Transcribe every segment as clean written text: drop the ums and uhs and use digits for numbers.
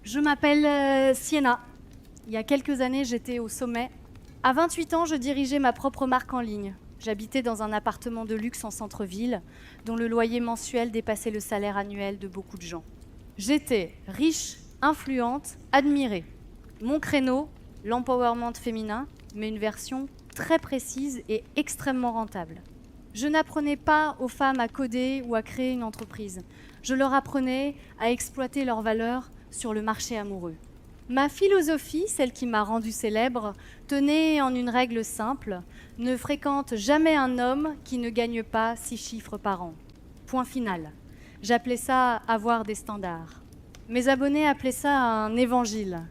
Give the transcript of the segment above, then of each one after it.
Je m'appelle Sienna. Il y a quelques années, j'étais au sommet. À 28 ans, je dirigeais ma propre marque en ligne. J'habitais dans un appartement de luxe en centre-ville, dont le loyer mensuel dépassait le salaire annuel de beaucoup de gens. J'étais riche, influente, admirée. Mon créneau, l'empowerment féminin, mais une version très précise et extrêmement rentable. Je n'apprenais pas aux femmes à coder ou à créer une entreprise. Je leur apprenais à exploiter leurs valeurs sur le marché amoureux. Ma philosophie, celle qui m'a rendue célèbre, tenait en une règle simple: ne fréquente jamais un homme qui ne gagne pas 6 chiffres par an. Point final. J'appelais ça avoir des standards. Mes abonnés appelaient ça un évangile.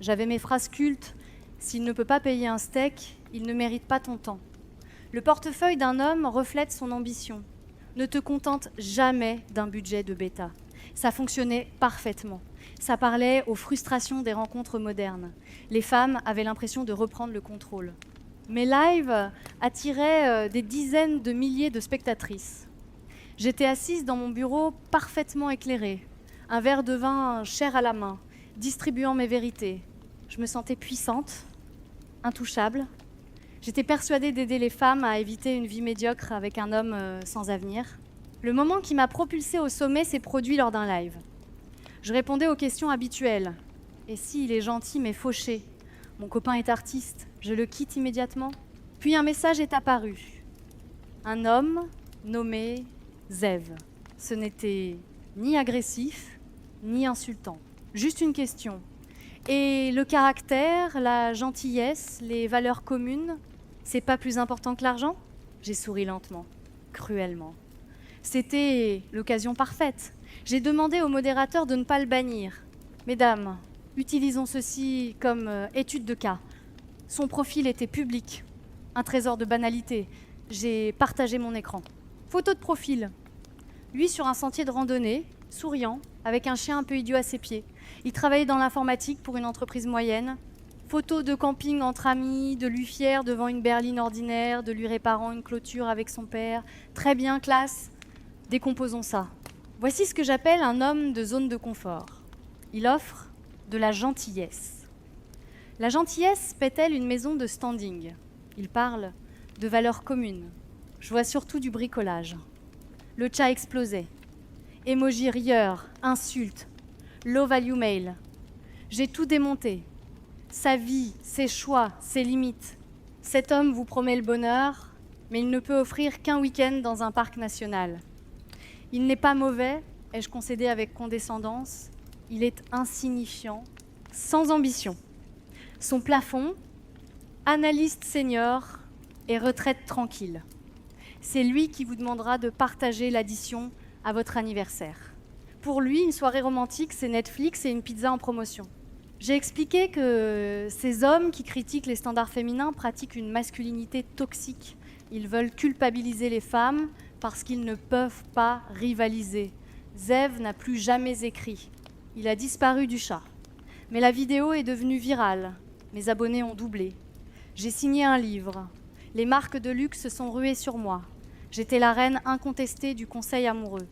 J'avais mes phrases cultes: s'il ne peut pas payer un steak, il ne mérite pas ton temps. Le portefeuille d'un homme reflète son ambition. Ne te contente jamais d'un budget de bêta. Ça fonctionnait parfaitement. Ça parlait aux frustrations des rencontres modernes. Les femmes avaient l'impression de reprendre le contrôle. Mes lives attiraient des dizaines de milliers de spectatrices. J'étais assise dans mon bureau parfaitement éclairé, un verre de vin cher à la main, distribuant mes vérités. Je me sentais puissante, intouchable. J'étais persuadée d'aider les femmes à éviter une vie médiocre avec un homme sans avenir. Le moment qui m'a propulsée au sommet s'est produit lors d'un live. Je répondais aux questions habituelles. Et s'il est gentil mais fauché? Mon copain est artiste, je le quitte immédiatement? Puis un message est apparu. Un homme nommé Zev. Ce n'était ni agressif, ni insultant. Juste une question. Et le caractère, la gentillesse, les valeurs communes, c'est pas plus important que l'argent? J'ai souri lentement, cruellement. C'était l'occasion parfaite. J'ai demandé au modérateur de ne pas le bannir. Mesdames, utilisons ceci comme étude de cas. Son profil était public, un trésor de banalité. J'ai partagé mon écran. Photo de profil. Lui sur un sentier de randonnée, souriant, avec un chien un peu idiot à ses pieds. Il travaillait dans l'informatique pour une entreprise moyenne. Photo de camping entre amis, de lui fier devant une berline ordinaire, de lui réparant une clôture avec son père. Très bien, classe. Décomposons ça. Voici ce que j'appelle un homme de zone de confort. Il offre de la gentillesse. La gentillesse paie-t-elle une maison de standing? Il parle de valeurs communes. Je vois surtout du bricolage. Le chat explosait. Emoji rieur, insulte, low value mail. J'ai tout démonté. Sa vie, ses choix, ses limites. Cet homme vous promet le bonheur, mais il ne peut offrir qu'un week-end dans un parc national. Il n'est pas mauvais, ai-je concédé avec condescendance. Il est insignifiant, sans ambition. Son plafond, analyste senior et retraite tranquille. C'est lui qui vous demandera de partager l'addition à votre anniversaire. Pour lui, une soirée romantique, c'est Netflix et une pizza en promotion. J'ai expliqué que ces hommes qui critiquent les standards féminins pratiquent une masculinité toxique. Ils veulent culpabiliser les femmes parce qu'ils ne peuvent pas rivaliser. Zev n'a plus jamais écrit. Il a disparu du chat. Mais la vidéo est devenue virale. Mes abonnés ont doublé. J'ai signé un livre. Les marques de luxe se sont ruées sur moi. J'étais la reine incontestée du conseil amoureux.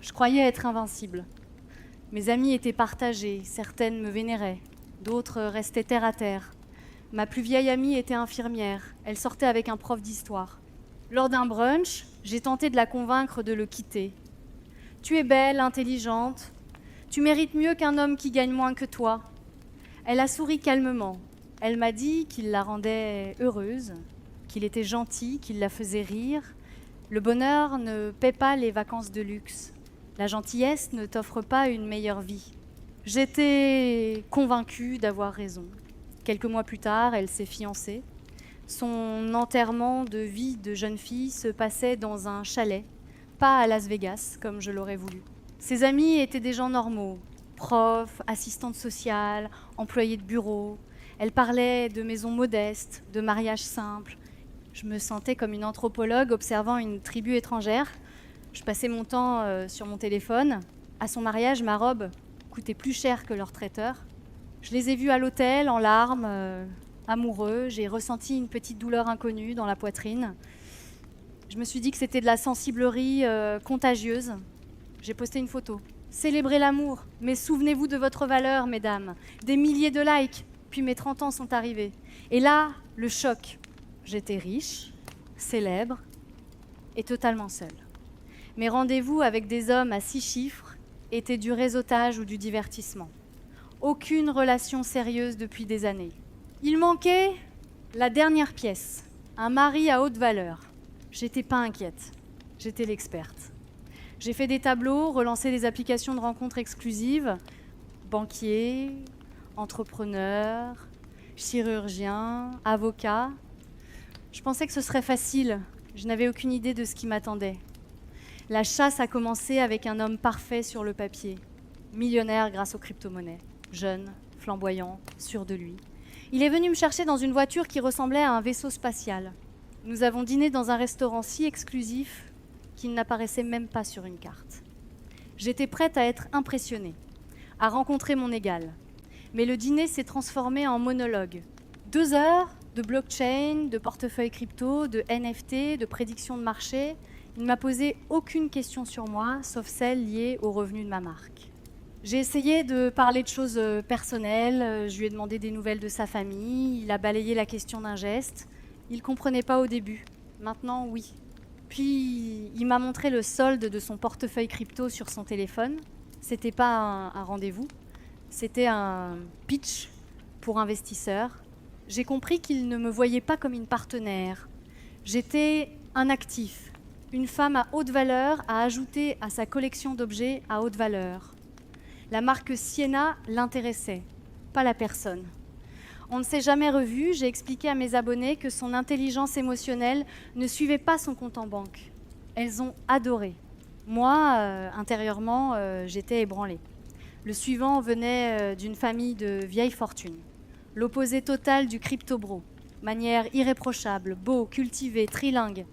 Je croyais être invincible. Mes amies étaient partagées, certaines me vénéraient, d'autres restaient terre à terre. Ma plus vieille amie était infirmière, elle sortait avec un prof d'histoire. Lors d'un brunch, j'ai tenté de la convaincre de le quitter. Tu es belle, intelligente, tu mérites mieux qu'un homme qui gagne moins que toi. Elle a souri calmement. Elle m'a dit qu'il la rendait heureuse, qu'il était gentil, qu'il la faisait rire. Le bonheur ne paie pas les vacances de luxe. La gentillesse ne t'offre pas une meilleure vie. J'étais convaincue d'avoir raison. Quelques mois plus tard, elle s'est fiancée. Son enterrement de vie de jeune fille se passait dans un chalet, pas à Las Vegas, comme je l'aurais voulu. Ses amis étaient des gens normaux, profs, assistantes sociales, employés de bureau. Elle parlait de maisons modestes, de mariages simples. Je me sentais comme une anthropologue observant une tribu étrangère. Je passais mon temps sur mon téléphone. À son mariage, ma robe coûtait plus cher que leur traiteur. Je les ai vus à l'hôtel, en larmes, amoureux. J'ai ressenti une petite douleur inconnue dans la poitrine. Je me suis dit que c'était de la sensiblerie contagieuse. J'ai posté une photo. Célébrez l'amour, mais souvenez-vous de votre valeur, mesdames. Des milliers de likes, puis mes 30 ans sont arrivés. Et là, le choc. J'étais riche, célèbre et totalement seule. Mes rendez-vous avec des hommes à 6 chiffres étaient du réseautage ou du divertissement. Aucune relation sérieuse depuis des années. Il manquait la dernière pièce, un mari à haute valeur. J'étais pas inquiète, j'étais l'experte. J'ai fait des tableaux, relancé des applications de rencontres exclusives, banquier, entrepreneur, chirurgien, avocat. Je pensais que ce serait facile, je n'avais aucune idée de ce qui m'attendait. La chasse a commencé avec un homme parfait sur le papier, millionnaire grâce aux crypto-monnaies, jeune, flamboyant, sûr de lui. Il est venu me chercher dans une voiture qui ressemblait à un vaisseau spatial. Nous avons dîné dans un restaurant si exclusif qu'il n'apparaissait même pas sur une carte. J'étais prête à être impressionnée, à rencontrer mon égal. Mais le dîner s'est transformé en monologue. 2 heures de blockchain, de portefeuille crypto, de NFT, de prédiction de marché. Il ne m'a posé aucune question sur moi, sauf celle liée aux revenus de ma marque. J'ai essayé de parler de choses personnelles, je lui ai demandé des nouvelles de sa famille, il a balayé la question d'un geste. Il ne comprenait pas au début, maintenant oui. Puis il m'a montré le solde de son portefeuille crypto sur son téléphone. C'était pas un rendez-vous, c'était un pitch pour investisseurs. J'ai compris qu'il ne me voyait pas comme une partenaire. J'étais un actif, une femme à haute valeur à ajouter à sa collection d'objets à haute valeur. La marque Sienna l'intéressait, pas la personne. On ne s'est jamais revu, j'ai expliqué à mes abonnés que son intelligence émotionnelle ne suivait pas son compte en banque. Elles ont adoré. Moi, intérieurement, j'étais ébranlée. Le suivant venait d'une famille de vieille fortune. L'opposé total du crypto-bro. Manière irréprochable, beau, cultivé, trilingue.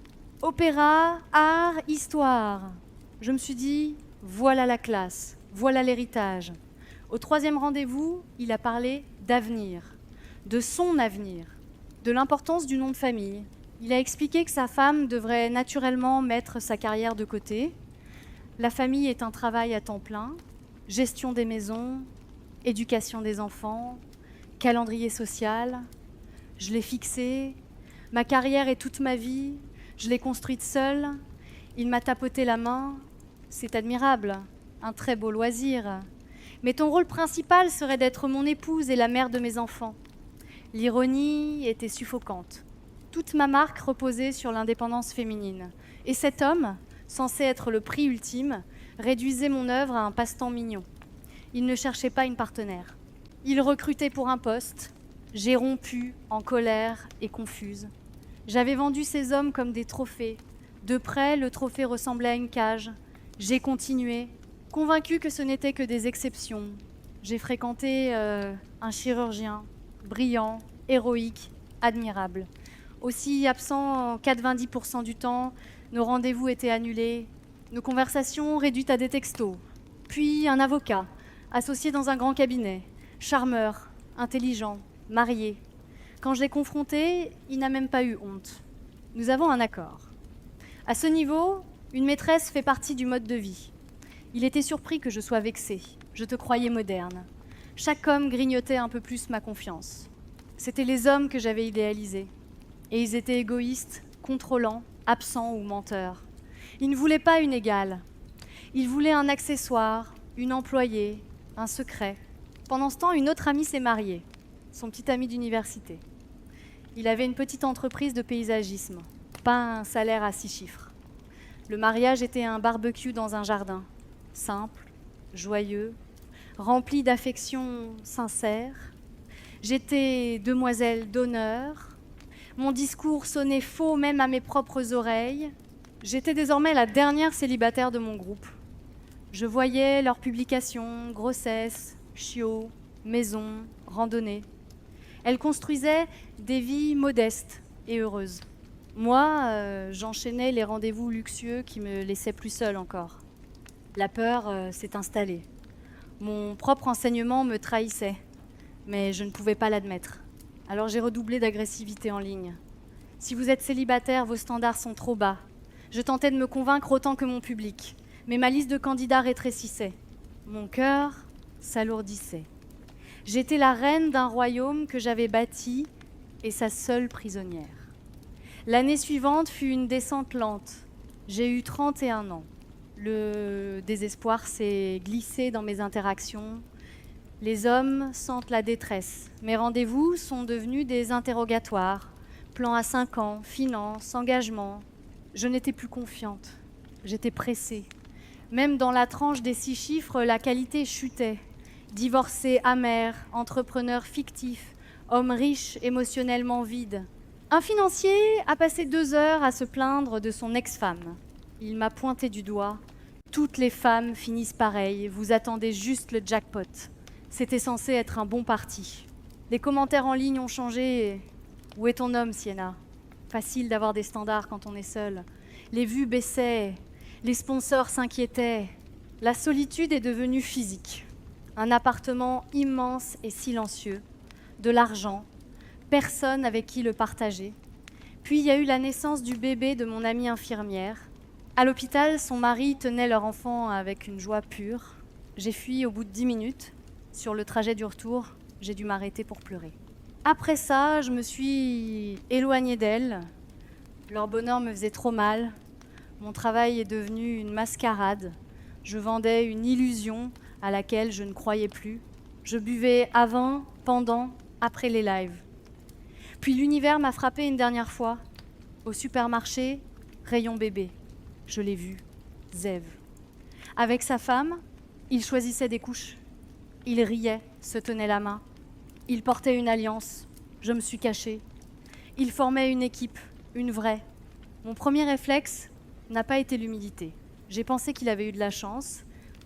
Opéra, art, histoire. Je me suis dit, voilà la classe, voilà l'héritage. Au 3e rendez-vous, il a parlé d'avenir, de son avenir, de l'importance du nom de famille. Il a expliqué que sa femme devrait naturellement mettre sa carrière de côté. La famille est un travail à temps plein, gestion des maisons, éducation des enfants, calendrier social. Je l'ai fixé, ma carrière est toute ma vie, je l'ai construite seule. Il m'a tapoté la main, c'est admirable, un très beau loisir. Mais ton rôle principal serait d'être mon épouse et la mère de mes enfants. L'ironie était suffocante. Toute ma marque reposait sur l'indépendance féminine. Et cet homme, censé être le prix ultime, réduisait mon œuvre à un passe-temps mignon. Il ne cherchait pas une partenaire. Il recrutait pour un poste. J'ai rompu, en colère et confuse. J'avais vendu ces hommes comme des trophées. De près, le trophée ressemblait à une cage. J'ai continué, convaincue que ce n'était que des exceptions. J'ai fréquenté un chirurgien, brillant, héroïque, admirable. Aussi absent 90% du temps, nos rendez-vous étaient annulés, nos conversations réduites à des textos. Puis un avocat, associé dans un grand cabinet, charmeur, intelligent, marié. Quand je l'ai confronté, il n'a même pas eu honte. Nous avons un accord. À ce niveau, une maîtresse fait partie du mode de vie. Il était surpris que je sois vexée. Je te croyais moderne. Chaque homme grignotait un peu plus ma confiance. C'étaient les hommes que j'avais idéalisés. Et ils étaient égoïstes, contrôlants, absents ou menteurs. Ils ne voulaient pas une égale. Ils voulaient un accessoire, une employée, un secret. Pendant ce temps, une autre amie s'est mariée, son petit ami d'université. Il avait une petite entreprise de paysagisme, pas un salaire à 6 chiffres. Le mariage était un barbecue dans un jardin, simple, joyeux, rempli d'affection sincère. J'étais demoiselle d'honneur. Mon discours sonnait faux même à mes propres oreilles. J'étais désormais la dernière célibataire de mon groupe. Je voyais leurs publications, grossesse, chiots, maisons, randonnées. Elles construisaient des vies modestes et heureuses. Moi, j'enchaînais les rendez-vous luxueux qui me laissaient plus seule encore. La peur s'est installée. Mon propre enseignement me trahissait, mais je ne pouvais pas l'admettre. Alors j'ai redoublé d'agressivité en ligne. Si vous êtes célibataire, vos standards sont trop bas. Je tentais de me convaincre autant que mon public, mais ma liste de candidats rétrécissait. Mon cœur s'alourdissait. J'étais la reine d'un royaume que j'avais bâti et sa seule prisonnière. L'année suivante fut une descente lente. J'ai eu 31 ans. Le désespoir s'est glissé dans mes interactions. Les hommes sentent la détresse. Mes rendez-vous sont devenus des interrogatoires. Plan à 5 ans, finances, engagement. Je n'étais plus confiante. J'étais pressée. Même dans la tranche des 6 chiffres, la qualité chutait. Divorcé amer, entrepreneur fictif, homme riche, émotionnellement vide. Un financier a passé 2 heures à se plaindre de son ex-femme. Il m'a pointé du doigt. Toutes les femmes finissent pareil, vous attendez juste le jackpot. C'était censé être un bon parti. Les commentaires en ligne ont changé. Où est ton homme, Sienna? Facile d'avoir des standards quand on est seul. Les vues baissaient, les sponsors s'inquiétaient. La solitude est devenue physique. Un appartement immense et silencieux, de l'argent, personne avec qui le partager. Puis il y a eu la naissance du bébé de mon amie infirmière. À l'hôpital, son mari tenait leur enfant avec une joie pure. J'ai fui au bout de 10 minutes. Sur le trajet du retour, j'ai dû m'arrêter pour pleurer. Après ça, je me suis éloignée d'elle. Leur bonheur me faisait trop mal. Mon travail est devenu une mascarade. Je vendais une illusion à laquelle je ne croyais plus. Je buvais avant, pendant, après les lives. Puis l'univers m'a frappée une dernière fois. Au supermarché, rayon bébé. Je l'ai vu, Zev. Avec sa femme, il choisissait des couches. Il riait, se tenait la main. Il portait une alliance. Je me suis cachée. Il formait une équipe, une vraie. Mon premier réflexe n'a pas été l'humilité. J'ai pensé qu'il avait eu de la chance.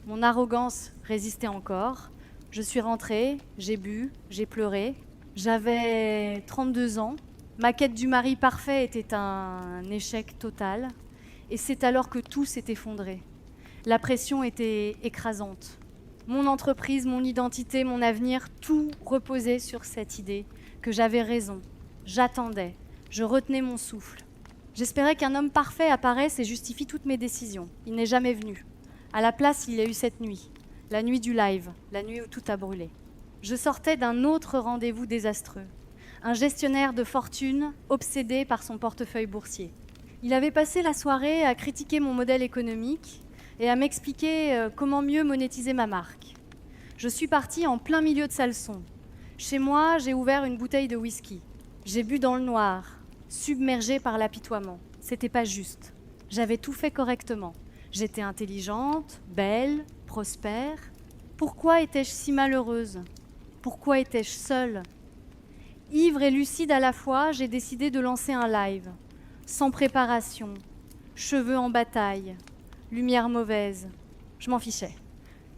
Mon arrogance résistait encore. Je suis rentrée, j'ai bu, j'ai pleuré. J'avais 32 ans. Ma quête du mari parfait était un échec total. Et c'est alors que tout s'est effondré. La pression était écrasante. Mon entreprise, mon identité, mon avenir, tout reposait sur cette idée que j'avais raison. J'attendais, je retenais mon souffle. J'espérais qu'un homme parfait apparaisse et justifie toutes mes décisions. Il n'est jamais venu. À la place, il y a eu cette nuit, la nuit du live, la nuit où tout a brûlé. Je sortais d'un autre rendez-vous désastreux. Un gestionnaire de fortune obsédé par son portefeuille boursier. Il avait passé la soirée à critiquer mon modèle économique et à m'expliquer comment mieux monétiser ma marque. Je suis partie en plein milieu de sa leçon. Chez moi, j'ai ouvert une bouteille de whisky. J'ai bu dans le noir, submergée par l'apitoiement. C'était pas juste. J'avais tout fait correctement. J'étais intelligente, belle, prospère. Pourquoi étais-je si malheureuse? Pourquoi étais-je seule? Ivre et lucide à la fois, j'ai décidé de lancer un live. Sans préparation, cheveux en bataille, lumière mauvaise. Je m'en fichais.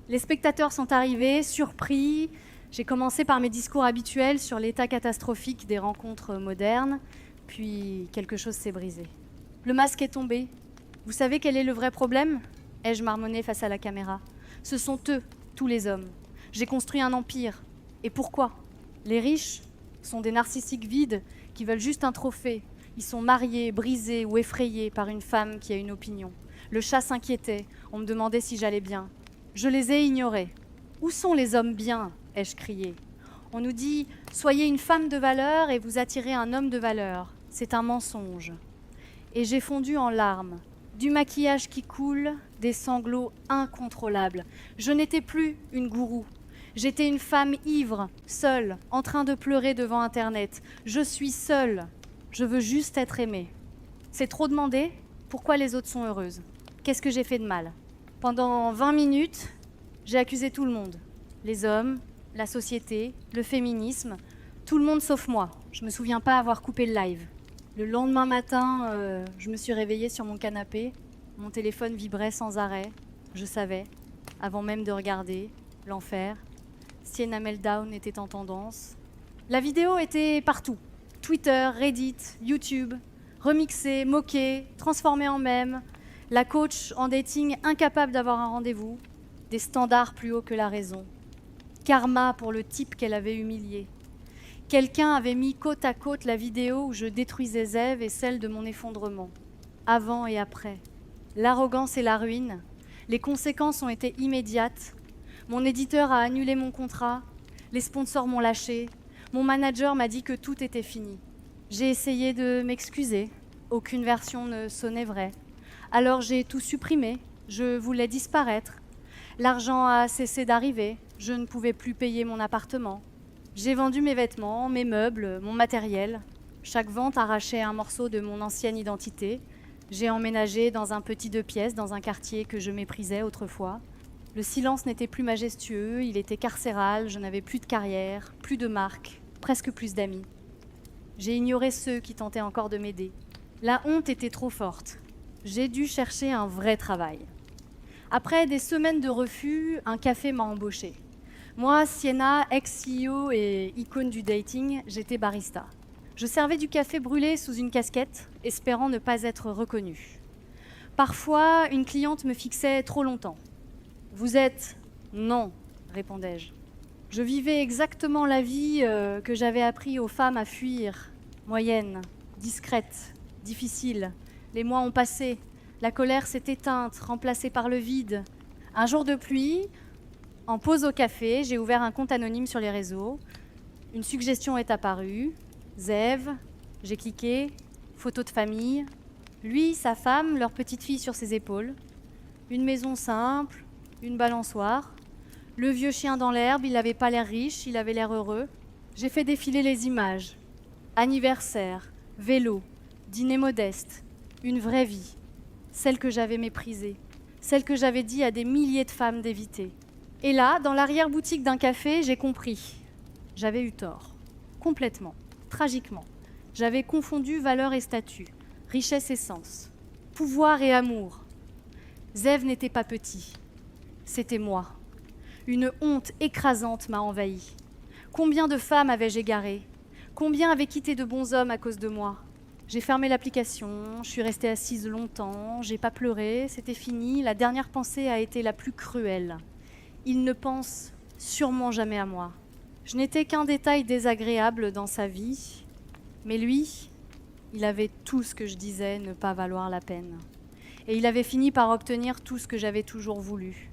Les spectateurs sont arrivés, surpris. J'ai commencé par mes discours habituels sur l'état catastrophique des rencontres modernes, puis quelque chose s'est brisé. Le masque est tombé. Vous savez quel est le vrai problème? Ai-je marmonné face à la caméra. Ce sont eux, tous les hommes. J'ai construit un empire. Et pourquoi? Les riches sont des narcissiques vides qui veulent juste un trophée. Ils sont mariés, brisés ou effrayés par une femme qui a une opinion. Le chat s'inquiétait, on me demandait si j'allais bien. Je les ai ignorés. Où sont les hommes bien? Ai-je crié. On nous dit « Soyez une femme de valeur et vous attirez un homme de valeur ». C'est un mensonge. Et j'ai fondu en larmes. Du maquillage qui coule, des sanglots incontrôlables. Je n'étais plus une gourou. J'étais une femme ivre, seule, en train de pleurer devant Internet. Je suis seule. Je veux juste être aimée. C'est trop demandé? Pourquoi les autres sont heureuses? Qu'est-ce que j'ai fait de mal? Pendant 20 minutes, j'ai accusé tout le monde. Les hommes, la société, le féminisme, tout le monde sauf moi. Je me souviens pas avoir coupé le live. Le lendemain matin, je me suis réveillée sur mon canapé. Mon téléphone vibrait sans arrêt. Je savais, avant même de regarder, l'enfer. Sienna Meltdown était en tendance. La vidéo était partout. Twitter, Reddit, YouTube, remixée, moquée, transformée en mème. La coach en dating incapable d'avoir un rendez-vous. Des standards plus hauts que la raison. Karma pour le type qu'elle avait humilié. Quelqu'un avait mis côte à côte la vidéo où je détruisais Zev et celle de mon effondrement. Avant et après. L'arrogance et la ruine. Les conséquences ont été immédiates. Mon éditeur a annulé mon contrat, les sponsors m'ont lâché, mon manager m'a dit que tout était fini. J'ai essayé de m'excuser, aucune version ne sonnait vraie. Alors j'ai tout supprimé, je voulais disparaître. L'argent a cessé d'arriver, je ne pouvais plus payer mon appartement. J'ai vendu mes vêtements, mes meubles, mon matériel. Chaque vente arrachait un morceau de mon ancienne identité. J'ai emménagé dans un petit 2 pièces, dans un quartier que je méprisais autrefois. Le silence n'était plus majestueux, il était carcéral, je n'avais plus de carrière, plus de marque, presque plus d'amis. J'ai ignoré ceux qui tentaient encore de m'aider. La honte était trop forte. J'ai dû chercher un vrai travail. Après des semaines de refus, un café m'a embauchée. Moi, Sienna, ex-CEO et icône du dating, j'étais barista. Je servais du café brûlé sous une casquette, espérant ne pas être reconnue. Parfois, une cliente me fixait trop longtemps. « Vous êtes ?» ?»« Non », répondais-je. Je vivais exactement la vie que j'avais appris aux femmes à fuir. Moyenne, discrète, difficile. Les mois ont passé. La colère s'est éteinte, remplacée par le vide. Un jour de pluie, en pause au café, j'ai ouvert un compte anonyme sur les réseaux. Une suggestion est apparue. Zev, j'ai cliqué. Photo de famille. Lui, sa femme, leur petite fille sur ses épaules. Une maison simple, une balançoire. Le vieux chien dans l'herbe, il n'avait pas l'air riche, il avait l'air heureux. J'ai fait défiler les images. Anniversaire, vélo, dîner modeste, une vraie vie. Celle que j'avais méprisée, celle que j'avais dit à des milliers de femmes d'éviter. Et là, dans l'arrière-boutique d'un café, j'ai compris. J'avais eu tort. Complètement. Tragiquement. J'avais confondu valeur et statut, richesse et sens, pouvoir et amour. Zev n'était pas petit. C'était moi. Une honte écrasante m'a envahie. Combien de femmes avais-je égarées ? Combien avaient quitté de bons hommes à cause de moi ? J'ai fermé l'application, je suis restée assise longtemps, j'ai pas pleuré, c'était fini. La dernière pensée a été la plus cruelle. Il ne pense sûrement jamais à moi. Je n'étais qu'un détail désagréable dans sa vie, mais lui, il avait tout ce que je disais ne pas valoir la peine. Et il avait fini par obtenir tout ce que j'avais toujours voulu.